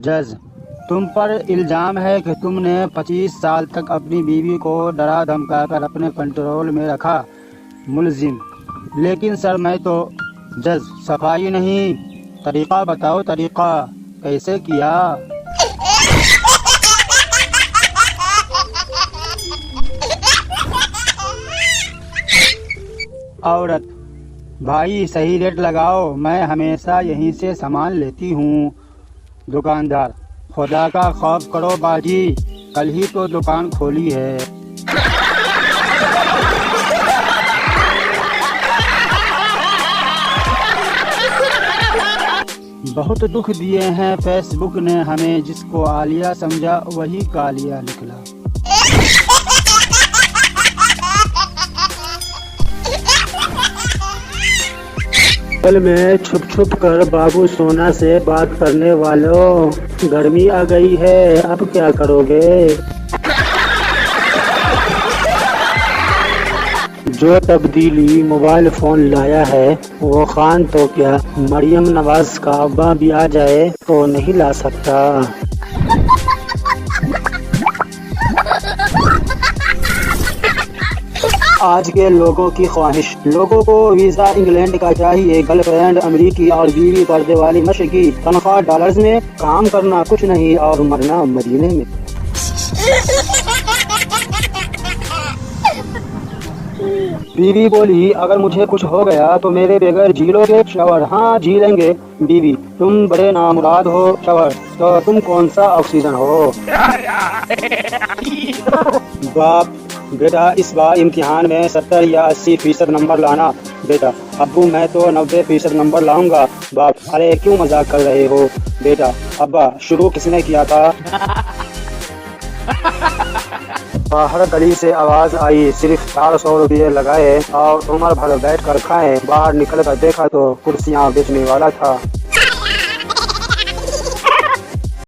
जज, तुम पर इल्जाम है कि तुमने 25 साल तक अपनी बीवी को डरा धमकाकर अपने कंट्रोल में रखा। मुलजिम, लेकिन सर मैं तो। जज, सफाई नहीं, तरीका बताओ, तरीका कैसे किया। औरत, भाई सही रेट लगाओ, मैं हमेशा यहीं से सामान लेती हूँ। दुकानदार, खुदा का खौफ करो बाजी, कल ही तो दुकान खोली है। बहुत दुख दिए हैं फेसबुक ने हमें, जिसको आलिया समझा वही कालिया निकला। कल में छुप छुप कर बाबू सोना से बात करने वालों, गर्मी आ गई है, अब क्या करोगे। जो तब्दीली मोबाइल फोन लाया है वो खान तो क्या मरियम नवाज का अब्बा भी आ जाए तो नहीं ला सकता। आज के लोगों की ख्वाहिश, लोगों को वीजा इंग्लैंड का चाहिए, गर्लफ्रेंड अमेरिकी और बीवी पर्दे वाली मशरकी, तनख्वाह डॉलर्स में, काम करना कुछ नहीं और मरना मदीने में। बीवी बोली, अगर मुझे कुछ हो गया तो मेरे बगैर जी लोगे। शवर, हाँ जी लेंगे। बीवी, तुम बड़े नामुराद हो। शवर, तो तुम कौन सा ऑक्सीजन हो। बाप, बेटा इस बार इम्तिहान में 70 या 80% नंबर लाना। बेटा, अब्बू मैं तो 90% नंबर लाऊंगा। बाप, अरे क्यों मजाक कर रहे हो। बेटा, अब्बा शुरू किसने किया था। बाहर गली से आवाज आई, सिर्फ 400 रुपये लगाए और उम्र भर बैठ कर खाएं। बाहर निकल कर देखा तो कुर्सियाँ बेचने वाला था।